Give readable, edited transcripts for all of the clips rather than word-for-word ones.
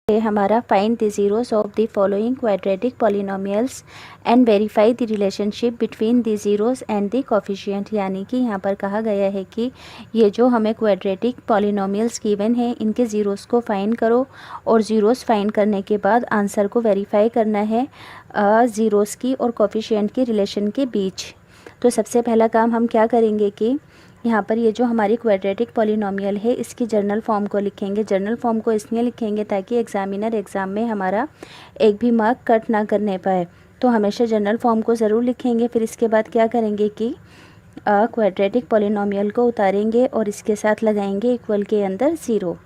है हमारा find the zeros of the following quadratic polynomials and verify the relationship between the zeros and the coefficient. यानी कि यहाँ पर कहा गया है कि ये जो हमें क्वाड्रेटिक पॉलिनोमियल्स गिवन है इनके ज़ीरोस को फाइंड करो और ज़ीरोस फाइंड करने के बाद आंसर को वेरीफाई करना है ज़ीरोस की और कोफिशिएंट की रिलेशन के बीच। तो सबसे पहला काम हम क्या करेंगे कि यहाँ पर ये जो हमारी क्वाड्रेटिक पॉलिनोमियल है इसकी जर्नल फॉर्म को लिखेंगे। जर्नल फॉर्म को इसलिए लिखेंगे ताकि एग्ज़ामिनर एग्ज़ाम में हमारा एक भी मार्क कट ना करने पाए। तो हमेशा जर्नल फॉर्म को ज़रूर लिखेंगे। फिर इसके बाद क्या करेंगे कि क्वाड्रेटिक पॉलिनोमियल को उतारेंगे और इसके साथ लगाएंगे इक्वल के अंदर ज़ीरो।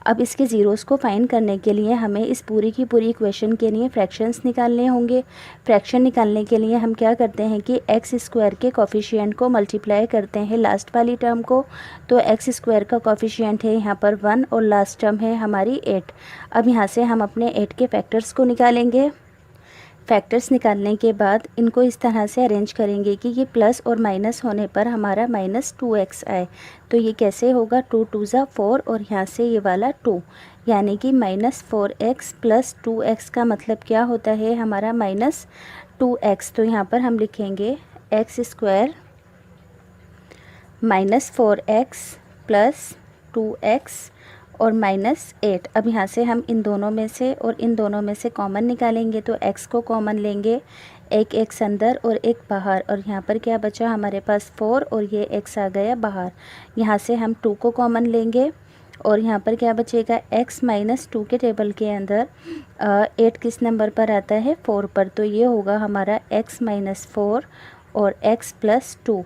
अब इसके ज़ीरोस को फाइंड करने के लिए हमें इस पूरी की पूरी इक्वेशन के लिए फ्रैक्शंस निकालने होंगे। फ्रैक्शन निकालने के लिए हम क्या करते हैं कि एक्स स्क्वायर के कोफिशिएंट को मल्टीप्लाई करते हैं लास्ट वाली टर्म को। तो एक्स स्क्वायर का कोफिशिएंट है यहाँ पर 1 और लास्ट टर्म है हमारी 8। अब यहाँ से हम अपने 8 के फैक्टर्स को निकालेंगे। फैक्टर्स निकालने के बाद इनको इस तरह से अरेंज करेंगे कि ये प्लस और माइनस होने पर हमारा -2x आए। तो ये कैसे होगा, 2 2 ज़ा 4 और यहाँ से ये वाला 2, यानी कि -4x + 2x का मतलब क्या होता है हमारा -2x। तो यहाँ पर हम लिखेंगे x² -4x + 2x और -8। अब यहाँ से हम इन दोनों में से और इन दोनों में से कॉमन निकालेंगे। तो x को कॉमन लेंगे, एक x अंदर और एक बाहर, और यहाँ पर क्या बचा हमारे पास 4 और ये x आ गया बाहर। यहाँ से हम 2 को कॉमन लेंगे और यहाँ पर क्या बचेगा, x - 2 के टेबल के अंदर 8 किस नंबर पर आता है, 4 पर। तो ये होगा हमारा x - 4 और x + 2।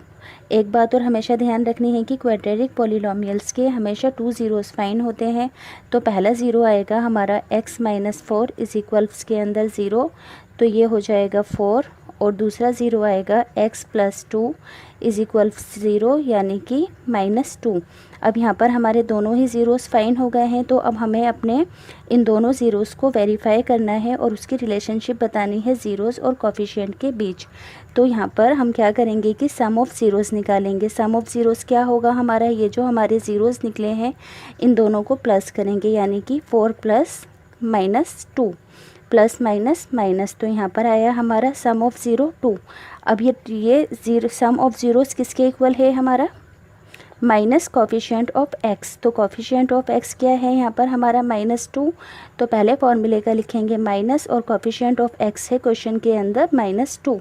एक बात और हमेशा ध्यान रखनी है कि क्वाड्रेटिक पॉलिनोमियल्स के हमेशा 2 ज़ीरोस फाइंड होते हैं। तो पहला ज़ीरो आएगा हमारा x - 4 = के अंदर 0, तो ये हो जाएगा 4, और दूसरा ज़ीरो आएगा x + 2 = 0, यानी कि -2। अब यहाँ पर हमारे दोनों ही ज़ीरोस फाइंड हो गए हैं। तो अब हमें अपने इन दोनों ज़ीरोस को वेरीफाई करना है और उसकी रिलेशनशिप बतानी है ज़ीरोस और कोफिशिएंट के बीच। तो यहाँ पर हम क्या करेंगे कि सम ऑफ़ ज़ीरोस निकालेंगे। सम ऑफ़ ज़ीरोस क्या होगा हमारा, ये जो हमारे ज़ीरोस निकले हैं इन दोनों को प्लस करेंगे, यानी कि 4 + -2 प्लस माइनस माइनस। तो यहाँ पर आया हमारा सम ऑफ़ 0 2। अब ये ज़ीरो सम ऑफ़ ज़ीरोस किसके इक्वल है हमारा, माइनस कोफिशिएंट ऑफ x। तो कोफिशिएंट ऑफ x क्या है यहाँ पर हमारा -2। तो पहले फॉर्मूले का लिखेंगे माइनस, और कोफिशिएंट ऑफ x है क्वेश्चन के अंदर -2,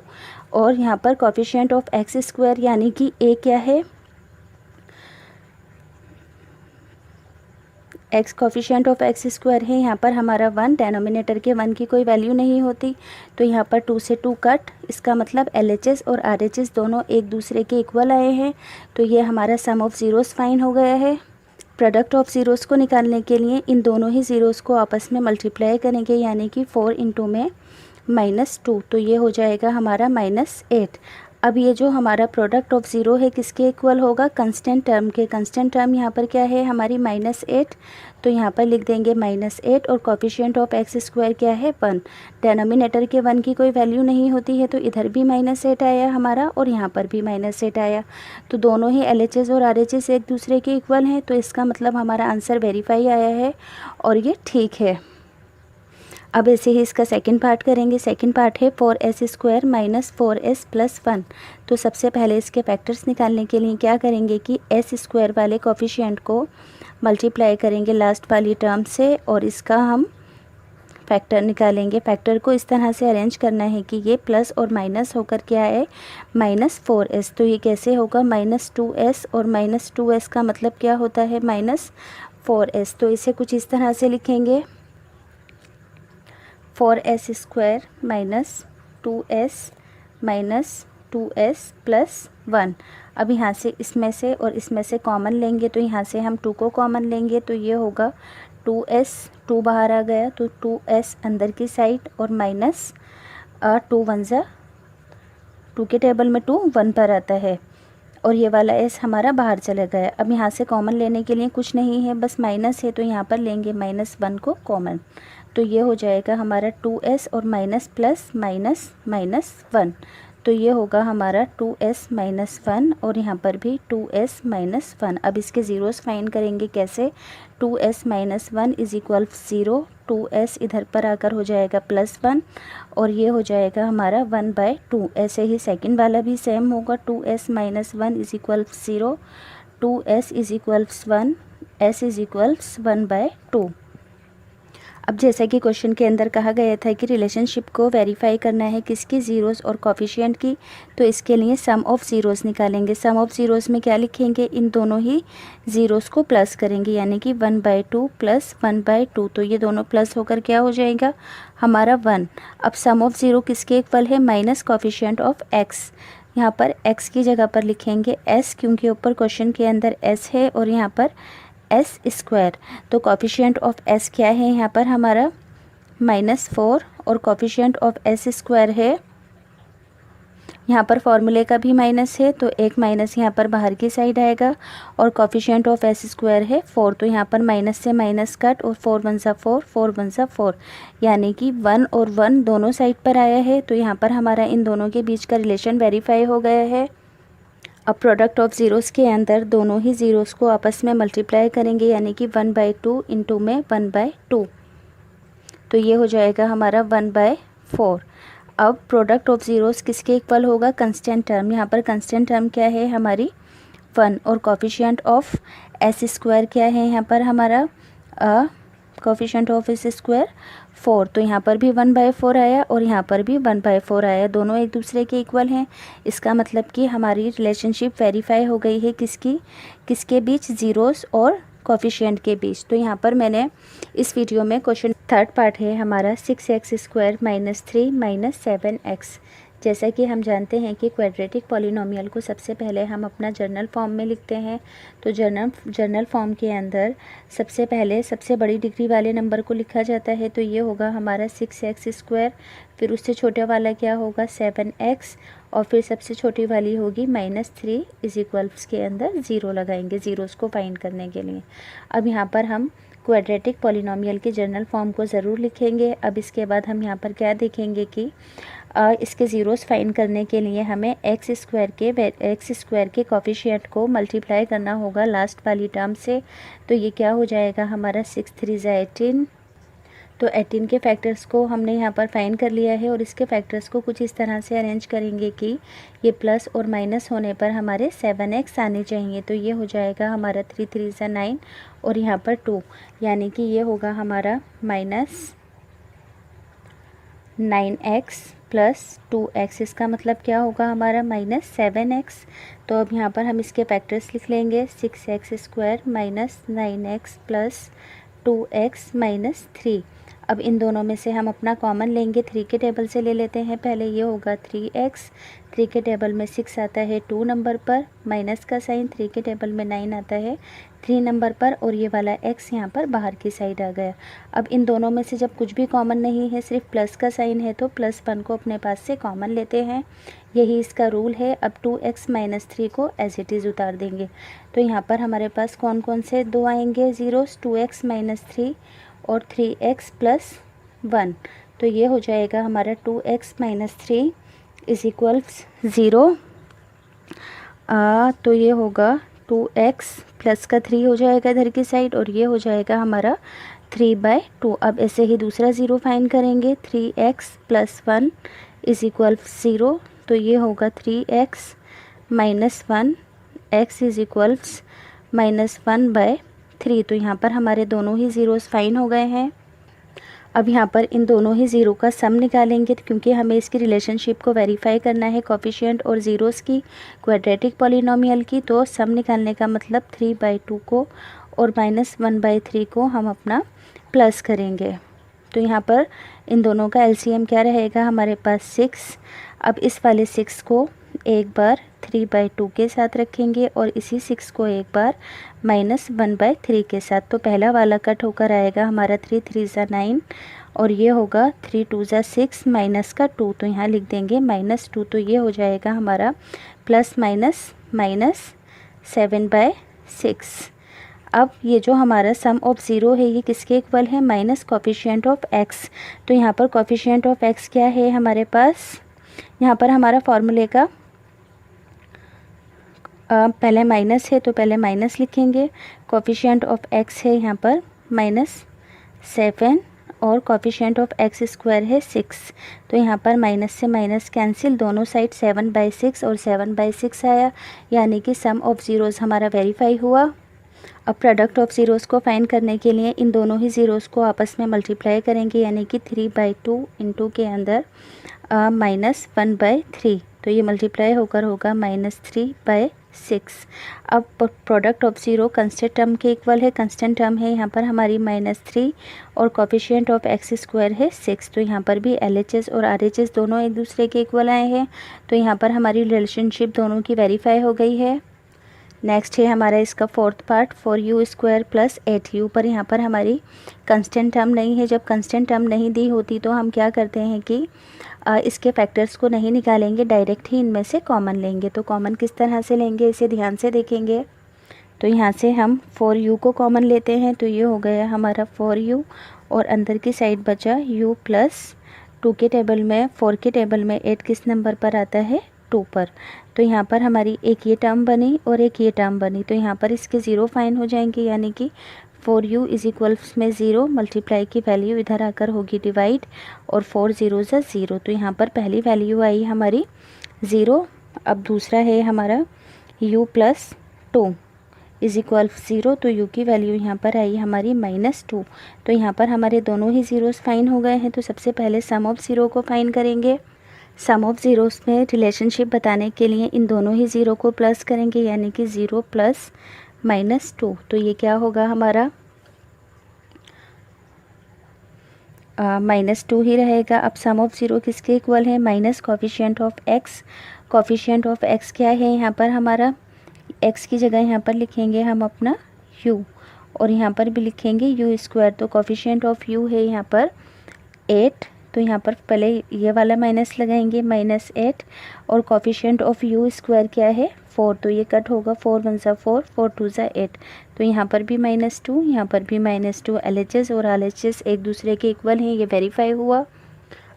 और यहाँ पर कोफिशिएंट ऑफ x² यानी कि a क्या है, x कोफिशिएंट ऑफ x² है यहाँ पर हमारा 1। डेनोमिनेटर के 1 की कोई वैल्यू नहीं होती, तो यहाँ पर 2 से 2 कट, इसका मतलब LHS और RHS दोनों एक दूसरे के इक्वल आए हैं। तो ये हमारा सम ऑफ़ ज़ीरोस फाइंड हो गया है। प्रोडक्ट ऑफ ज़ीरोस को निकालने के लिए इन दोनों ही ज़ीरोस को आपस में मल्टीप्लाई करेंगे, यानी कि 4 × में -2, तो ये हो जाएगा हमारा -8। अब ये जो हमारा प्रोडक्ट ऑफ ज़ीरो है किसके इक्वल होगा, कंस्टेंट टर्म के। कंस्टेंट टर्म यहाँ पर क्या है हमारी -8, तो यहाँ पर लिख देंगे -8, और कोफिशिएंट ऑफ x² क्या है 1। डेनोमिनेटर के 1 की कोई वैल्यू नहीं होती है, तो इधर भी -8 आया हमारा और यहाँ पर भी -8 आया। तो दोनों ही LHS और RHS एक दूसरे के इक्वल हैं, तो इसका मतलब हमारा आंसर वेरीफाई आया है और ये ठीक है। अब ऐसे ही इसका सेकंड पार्ट करेंगे। सेकंड पार्ट है 4s² - 4s + 1। तो सबसे पहले इसके फैक्टर्स निकालने के लिए क्या करेंगे कि s² वाले कोफिशिएंट को मल्टीप्लाई करेंगे लास्ट वाली टर्म से, और इसका हम फैक्टर निकालेंगे। फैक्टर को इस तरह से अरेंज करना है कि ये प्लस और माइनस होकर क्या है -4s। तो ये कैसे होगा, -2s और -2s का मतलब क्या होता है -4s। तो इसे कुछ इस तरह से लिखेंगे, 4s² - 2s - 2s + 1। अब यहाँ से इसमें से और इसमें से कॉमन लेंगे, तो यहाँ से हम 2 को कॉमन लेंगे, तो ये होगा 2s, 2 बाहर आ गया, तो 2s अंदर की साइड, और माइनस 2 1 ज़ा 2 के टेबल में 2 1 पर आता है, और ये वाला s हमारा बाहर चला गया। अब यहाँ से कॉमन लेने के लिए कुछ नहीं है, बस माइनस है, तो यहाँ पर लेंगे -1 को कॉमन। तो ये हो जाएगा हमारा 2s और माइनस प्लस माइनस -1। तो ये होगा हमारा 2s - 1, और यहाँ पर भी 2s - 1। अब इसके ज़ीरोस फाइंड करेंगे कैसे, 2s - 1 = 0, 2s इधर पर आकर हो जाएगा +1 और ये हो जाएगा हमारा 1/2। ऐसे ही सेकंड वाला भी सेम होगा, 2s - 1 is equals 0, 2s is equals 1, s is equals 1/2। अब जैसा कि क्वेश्चन के अंदर कहा गया था कि रिलेशनशिप को वेरीफाई करना है किसकी, ज़ीरोज़ और कोफिशिएंट की, तो इसके लिए सम ऑफ ज़ीरोज़ निकालेंगे। सम ऑफ ज़ीरोज़ में क्या लिखेंगे, इन दोनों ही ज़ीरोज़ को प्लस करेंगे, यानी कि 1/2 + 1/2, तो ये दोनों प्लस होकर क्या हो जाएगा हमारा 1। अब सम ऑफ ज़ीरो किसके इक्वल है, माइनस कोफिशिएंट ऑफ x। यहाँ पर x की जगह पर लिखेंगे s, क्योंकि ऊपर क्वेश्चन के अंदर s है और यहाँ पर s²। तो कोफिशिएंट ऑफ s क्या है यहाँ पर हमारा -4 और कोफिशिएंट ऑफ s² है, यहाँ पर फॉर्मूले का भी माइनस है तो एक माइनस यहाँ पर बाहर की साइड आएगा, और कोफिशिएंट ऑफ s² है 4, तो यहाँ पर माइनस से माइनस कट और 4 × 1 = 4, 4 × 1 = 4, यानी कि 1 और 1 दोनों साइड पर आया है। तो यहाँ पर हमारा इन दोनों के बीच का रिलेशन वेरीफाई हो गया है। अब प्रोडक्ट ऑफ ज़ीरोज़ के अंदर दोनों ही ज़ीरोज़ को आपस में मल्टीप्लाई करेंगे, यानी कि 1/2 इंटू में 1/2, तो ये हो जाएगा हमारा 1/4। अब प्रोडक्ट ऑफ ज़ीरोज़ किसके इक्वल होगा, कंस्टेंट टर्म। यहाँ पर कंस्टेंट टर्म क्या है हमारी 1, और कोफिशिएंट ऑफ s² क्या है यहाँ पर हमारा कोफिशिएंट ऑफ s² 4, तो यहाँ पर भी 1/4 आया और यहाँ पर भी 1/4 आया, दोनों एक दूसरे के इक्वल हैं। इसका मतलब कि हमारी रिलेशनशिप वेरीफाई हो गई है किसके बीच, ज़ीरोज़ और कोफिशिएंट के बीच। तो यहाँ पर मैंने इस वीडियो में क्वेश्चन थर्ड पार्ट है हमारा 6x² - 3 - 7x। जैसा कि हम जानते हैं कि क्वाड्रेटिक पॉलिनोमियल को सबसे पहले हम अपना जर्नल फॉर्म में लिखते हैं। तो जर्नल फॉर्म के अंदर सबसे पहले सबसे बड़ी डिग्री वाले नंबर को लिखा जाता है, तो ये होगा हमारा 6x², फिर उससे छोटा वाला क्या होगा 7x, और फिर सबसे छोटी वाली होगी -3 इज इक्वल्स के अंदर 0 लगाएंगे ज़ीरोज़ को फाइंड करने के लिए। अब यहाँ पर हम क्वाड्रेटिक पॉलिनोमियल के जर्नल फॉर्म को ज़रूर लिखेंगे। अब इसके बाद हम यहाँ पर क्या देखेंगे कि इसके ज़ीरोज़ फाइंड करने के लिए हमें x² के कोफिशिएंट को मल्टीप्लाई करना होगा लास्ट वाली टर्म से। तो ये क्या हो जाएगा हमारा 6 × 3 = 18, तो 18 के फैक्टर्स को हमने यहाँ पर फाइंड कर लिया है, और इसके फैक्टर्स को कुछ इस तरह से अरेंज करेंगे कि ये प्लस और माइनस होने पर हमारे 7x आने चाहिए। तो ये हो जाएगा हमारा 3 × 3 = 9 और यहाँ पर 2, यानी कि ये होगा हमारा -9x + 2x। इसका मतलब क्या होगा हमारा -7x। तो अब यहाँ पर हम इसके फैक्टर्स लिख लेंगे, 6x² - 9x + 2x - 3। अब इन दोनों में से हम अपना कॉमन लेंगे, 3 के टेबल से ले लेते हैं पहले। ये होगा 3x, 3 के टेबल में 6 आता है 2 नंबर पर, माइनस का साइन 3 के टेबल में 9 आता है 3 नंबर पर, और ये वाला x यहाँ पर बाहर की साइड आ गया। अब इन दोनों में से जब कुछ भी कॉमन नहीं है, सिर्फ प्लस का साइन है, तो +1 को अपने पास से कॉमन लेते हैं, यही इसका रूल है। अब 2x - 3 को एज इट इज़ उतार देंगे। तो यहाँ पर हमारे पास कौन कौन से दो आएंगे ज़ीरोज़, 2x - 3 और 3x + 1। तो ये हो जाएगा हमारा 2x - 3 इज इक्वल्स 0। तो ये होगा 2x प्लस का 3 हो जाएगा इधर की साइड, और ये हो जाएगा हमारा 3/2। अब ऐसे ही दूसरा ज़ीरो फाइंड करेंगे, 3x + 1 इज इक्वल्स 0। तो ये होगा 3x - 1 x इज इक्वल्स -1/3। तो यहाँ पर हमारे दोनों ही ज़ीरोज़ फाइन हो गए हैं। अब यहाँ पर इन दोनों ही ज़ीरो का सम निकालेंगे, क्योंकि हमें इसकी रिलेशनशिप को वेरीफाई करना है कोफिशिएंट और ज़ीरोज़ की क्वाड्रेटिक पॉलिनोमियल की। तो सम निकालने का मतलब 3/2 को और -1/3 को हम अपना प्लस करेंगे। तो यहाँ पर इन दोनों का एलसीएम क्या रहेगा हमारे पास 6। अब इस वाले 6 को एक बार 3/2 के साथ रखेंगे और इसी 6 को एक बार -1/3 के साथ। तो पहला वाला कट होकर आएगा हमारा 3 × 3 = 9 और ये होगा 3 × 2 = 6 माइनस का 2, तो यहाँ लिख देंगे -2। तो ये हो जाएगा हमारा ± -7/6। अब ये जो हमारा सम ऑफ ज़ीरो है ये किसके इक्वल है, माइनस कोफिशिएंट ऑफ x। तो यहाँ पर कोफिशिएंट ऑफ x क्या है हमारे पास, यहाँ पर हमारा फॉर्मूले का पहले माइनस है तो पहले माइनस लिखेंगे। कोफिशिएंट ऑफ x है यहाँ पर -7 और कोफिशिएंट ऑफ एक्स स्क्वायर है 6। तो यहाँ पर माइनस से माइनस कैंसिल, दोनों साइड 7/6 और 7/6 आया, यानी कि सम ऑफ ज़ीरोज़ हमारा वेरीफाई हुआ। अब प्रोडक्ट ऑफ ज़ीरोज़ को फाइंड करने के लिए इन दोनों ही ज़ीरोज़ को आपस में मल्टीप्लाई करेंगे, यानी कि 3/2 इंटू के अंदर -1/3, तो ये मल्टीप्लाई होकर होगा -3/6। अब product of zero constant term के इक्वल है, कंस्टेंट टर्म है यहाँ पर हमारी -3 और कोफिशिएंट ऑफ एक्स स्क्वायर है 6। तो यहाँ पर भी LHS और RHS दोनों एक दूसरे के इक्वल आए हैं, तो यहाँ पर हमारी रिलेशनशिप दोनों की वेरीफाई हो गई है। नेक्स्ट है हमारा इसका फोर्थ पार्ट, 4u² + 8u, पर यहाँ पर हमारी कंस्टेंट टर्म नहीं है। जब कंस्टेंट टर्म नहीं दी होती तो हम क्या करते हैं कि इसके फैक्टर्स को नहीं निकालेंगे, डायरेक्ट ही इनमें से कॉमन लेंगे। तो कॉमन किस तरह से लेंगे इसे ध्यान से देखेंगे। तो यहाँ से हम 4u को कॉमन लेते हैं, तो ये हो गया हमारा 4u और अंदर की साइड बचा u + 2 के टेबल में, 4 के टेबल में 8 किस नंबर पर आता है, 2 पर। तो यहाँ पर हमारी एक ये टर्म बनी और एक ये टर्म बनी, तो यहाँ पर इसके ज़ीरो फाइन हो जाएंगे, यानी कि 4u = में 0, मल्टीप्लाई की वैल्यू इधर आकर होगी डिवाइड, और 4 0 ज़ा 0। तो यहाँ पर पहली वैल्यू आई हमारी 0। अब दूसरा है हमारा u + 2 = 0, तो u की वैल्यू यहाँ पर आई हमारी -2। तो यहाँ पर हमारे दोनों ही ज़ीरोज़ फाइन हो गए हैं। तो सबसे पहले सम ऑफ ज़ीरो को फाइन करेंगे। सम ऑफ ज़ीरोज़ में रिलेशनशिप बताने के लिए इन दोनों ही ज़ीरो को प्लस करेंगे, यानी कि 0 + -2। तो ये क्या होगा हमारा -2 ही रहेगा। अब सम ऑफ ज़ीरो किसके इक्वल है, minus coefficient of x. Coefficient of x क्या है यहाँ पर हमारा, एक्स की जगह यहाँ पर लिखेंगे हम अपना u, और यहाँ पर भी लिखेंगे u²। तो कोफिशिएंट ऑफ u है यहाँ पर 8, तो यहाँ पर पहले ये वाला माइनस लगाएंगे, -8, और कोफिशिएंट ऑफ u² क्या है, 4, तो ये कट होगा, 4 1 ज़ा 4, 4 2 ज़ा 8। तो यहाँ पर भी -2, यहाँ पर भी -2। LHS और RHS एक दूसरे के इक्वल हैं, ये वेरीफाई हुआ।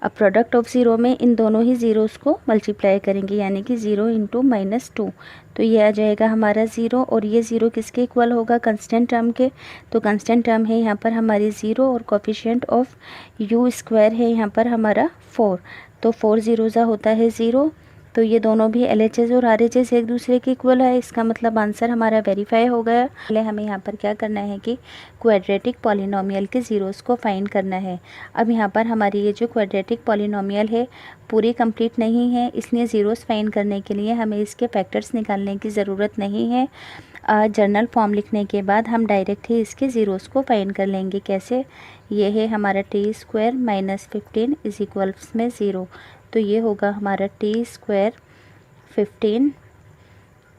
अब प्रोडक्ट ऑफ ज़ीरो में इन दोनों ही ज़ीरोज़ को मल्टीप्लाई करेंगे, यानी कि 0 × -2, तो ये आ जाएगा हमारा 0, और ये 0 किसके इक्वल होगा, कंस्टेंट टर्म के। तो कंस्टेंट टर्म है यहाँ पर हमारी 0, और कोफिशिएंट ऑफ u² है यहाँ पर हमारा 4, तो 4 0 ज़ा होता है 0। तो ये दोनों भी LHS और RHS एक दूसरे के इक्वल है, इसका मतलब आंसर हमारा वेरीफाई हो गया। पहले हमें यहाँ पर क्या करना है कि क्वाड्रेटिक पॉलिनोमियल के ज़ीरोज़ को फाइंड करना है। अब यहाँ पर हमारी ये जो क्वाड्रेटिक पॉलिनोमियल है पूरी कंप्लीट नहीं है, इसलिए ज़ीरोज़ फाइंड करने के लिए हमें इसके फैक्टर्स निकालने की ज़रूरत नहीं है। जनरल फॉर्म लिखने के बाद हम डायरेक्ट ही इसके ज़ीरोज़ को फाइंड कर लेंगे। कैसे, ये है हमारा t² - 15 = में 0, तो ये होगा हमारा t² 15,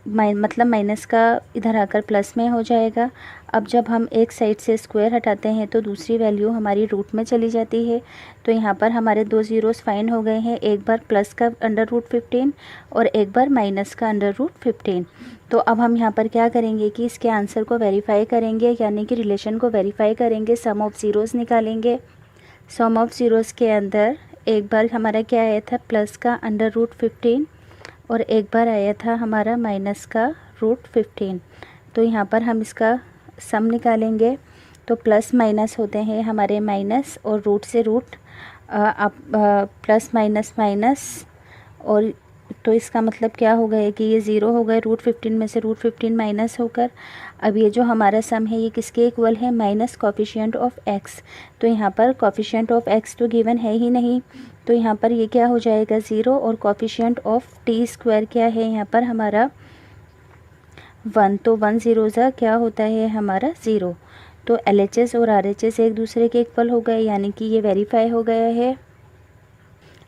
मतलब माइनस का इधर आकर प्लस में हो जाएगा। अब जब हम एक साइड से स्क्वायर हटाते हैं तो दूसरी वैल्यू हमारी रूट में चली जाती है। तो यहाँ पर हमारे दो ज़ीरोज़ फाइंड हो गए हैं, एक बार प्लस का √15 और एक बार माइनस का √15। तो अब हम यहाँ पर क्या करेंगे कि इसके आंसर को वेरीफाई करेंगे, यानी कि रिलेशन को वेरीफाई करेंगे, सम ऑफ ज़ीरोज़ निकालेंगे। सम ऑफ ज़ीरोज़ के अंदर एक बार हमारा क्या आया था, प्लस का √15, और एक बार आया था हमारा माइनस का √15। तो यहाँ पर हम इसका सम निकालेंगे। तो प्लस माइनस होते हैं हमारे माइनस, और रूट से रूट प्लस माइनस माइनस, और तो इसका मतलब क्या हो गया कि ये 0 हो गए, √15 में से √15 माइनस होकर। अब ये जो हमारा सम है ये किसके इक्वल है, माइनस कोफिशिएंट ऑफ x। तो यहाँ पर कोफिशिएंट ऑफ x तो गिवन है ही नहीं, तो यहाँ पर ये क्या हो जाएगा 0, और कोफिशिएंट ऑफ t² क्या है यहाँ पर हमारा 1, तो 1 0 ज़ा क्या होता है हमारा 0। तो LHS और RHS एक दूसरे के इक्वल हो गए, यानी कि ये वेरीफाई हो गया है।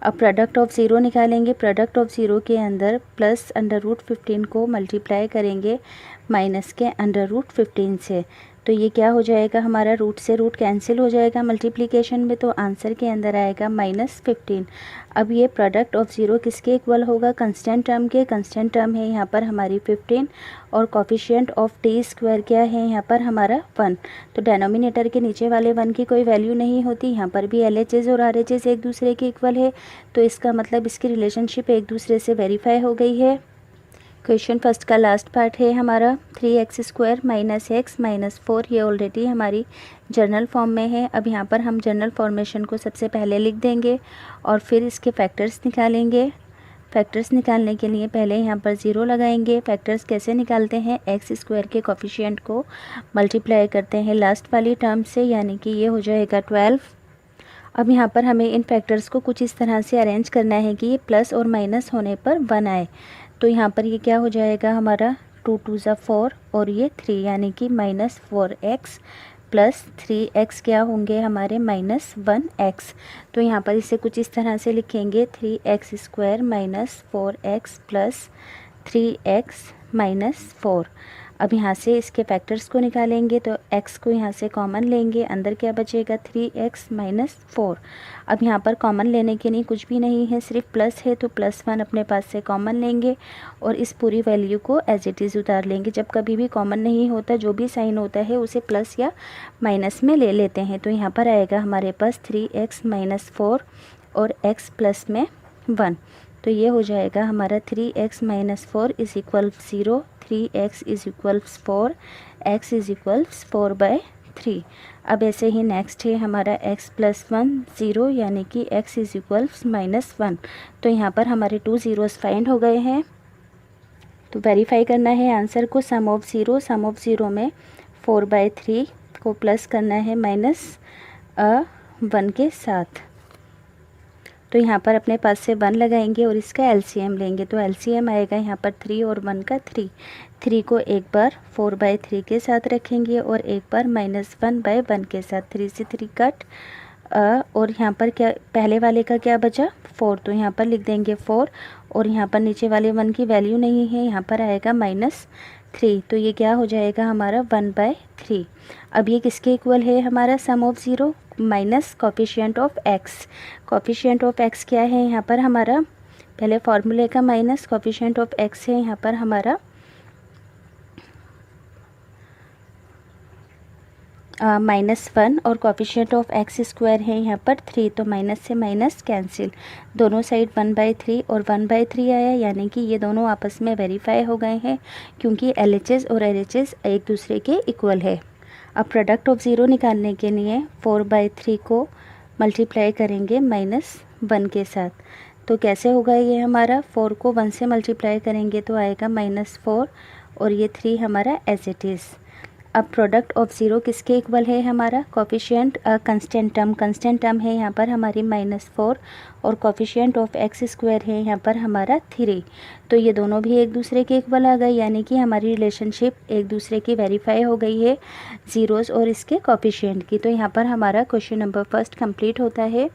अब प्रोडक्ट ऑफ ज़ीरो निकालेंगे। प्रोडक्ट ऑफ ज़ीरो के अंदर प्लस √15 को मल्टीप्लाई करेंगे माइनस के √15 से, तो ये क्या हो जाएगा हमारा, रूट से रूट कैंसिल हो जाएगा मल्टीप्लिकेशन में, तो आंसर के अंदर आएगा -15। अब ये प्रोडक्ट ऑफ ज़ीरो किसके इक्वल होगा, कंस्टेंट टर्म के। कंस्टेंट टर्म है यहाँ पर हमारी 15, और कोफिशिएंट ऑफ t² क्या है यहाँ पर हमारा 1। तो डेनोमिनेटर के नीचे वाले 1 की कोई वैल्यू नहीं होती। यहाँ पर भी LHS और RHS एक दूसरे के इक्वल है, तो इसका मतलब इसकी रिलेशनशिप एक दूसरे से वेरीफाई हो गई है। क्वेश्चन फर्स्ट का लास्ट पार्ट है हमारा 3x² माइनस एक्स माइनस 4। ये ऑलरेडी हमारी जर्नल फॉर्म में है। अब यहाँ पर हम जर्नल फॉर्मेशन को सबसे पहले लिख देंगे और फिर इसके फैक्टर्स निकालेंगे। फैक्टर्स निकालने के लिए पहले यहाँ पर 0 लगाएंगे। फैक्टर्स कैसे निकालते हैं, x² के कोफिशिएंट को मल्टीप्लाई करते हैं लास्ट वाली टर्म से, यानी कि ये हो जाएगा 12। अब यहाँ पर हमें इन फैक्टर्स को कुछ इस तरह से अरेंज करना है कि ये प्लस और माइनस होने पर 1 आए। तो यहाँ पर ये क्या हो जाएगा हमारा 2 2 ज़ा 4 और ये 3, यानी कि -4x प्लस 3x क्या होंगे हमारे -1x। तो यहाँ पर इसे कुछ इस तरह से लिखेंगे 3x² minus 4x plus 3x minus 4। अब यहाँ से इसके फैक्टर्स को निकालेंगे तो x को यहाँ से कॉमन लेंगे, अंदर क्या बचेगा 3x माइनस 4। अब यहाँ पर कॉमन लेने के लिए कुछ भी नहीं है, सिर्फ प्लस है तो +1 अपने पास से कॉमन लेंगे और इस पूरी वैल्यू को एज इट इज़ उतार लेंगे। जब कभी भी कॉमन नहीं होता, जो भी साइन होता है उसे प्लस या माइनस में ले लेते हैं। तो यहाँ पर आएगा हमारे पास 3x माइनस 4 और x प्लस में 1। तो ये हो जाएगा हमारा 3x minus 4 is equal 0, 3x is equals 4, x is equals 4/3। अब ऐसे ही नेक्स्ट है हमारा x प्लस 1 0, यानी कि x इज़ इक्वल्स -1। तो यहाँ पर हमारे 2 ज़ीरोज़ फाइंड हो गए हैं। तो वेरीफाई करना है आंसर को। सम ऑफ ज़ीरो में 4/3 को प्लस करना है -1 के साथ। तो यहाँ पर अपने पास से 1 लगाएंगे और इसका LCM लेंगे। तो LCM आएगा यहाँ पर 3 और 1 का 3 को एक बार 4/3 के साथ रखेंगे और एक बार -1/1 के साथ। 3 से 3 कट और यहाँ पर क्या पहले वाले का क्या बचा 4, तो यहाँ पर लिख देंगे 4 और यहाँ पर नीचे वाले 1 की वैल्यू नहीं है, यहाँ पर आएगा -3। तो ये क्या हो जाएगा हमारा 1/3। अब ये किसके इक्वल है हमारा sum of zero minus coefficient of x। Coefficient of x क्या है यहाँ पर हमारा, पहले फॉर्मूले का माइनस कोफिशिएंट ऑफ x है यहाँ पर हमारा -1 और कोफिशिएंट ऑफ x² है यहाँ पर 3। तो माइनस से माइनस कैंसिल, दोनों साइड 1/3 और 1/3 आया, यानी कि ये दोनों आपस में वेरीफाई हो गए हैं क्योंकि LHS और LHS एक दूसरे के इक्वल है। अब प्रोडक्ट ऑफ ज़ीरो निकालने के लिए 4/3 को मल्टीप्लाई करेंगे -1 के साथ। तो कैसे होगा ये हमारा, 4 को 1 से मल्टीप्लाई करेंगे तो आएगा -4 और ये 3 हमारा एज इट इज़। अब प्रोडक्ट ऑफ ज़ीरो किसके इक्वल है हमारा, कोफिशिएंट कंस्टेंट टर्म है यहाँ पर हमारी -4 और कोफिशिएंट ऑफ x² है यहाँ पर हमारा 3। तो ये दोनों भी एक दूसरे के इक्वल आ गए, यानी कि हमारी रिलेशनशिप एक दूसरे की वेरीफाई हो गई है ज़ीरोज़ और इसके कोफिशिएंट की। तो यहाँ पर हमारा क्वेश्चन नंबर फर्स्ट कंप्लीट होता है।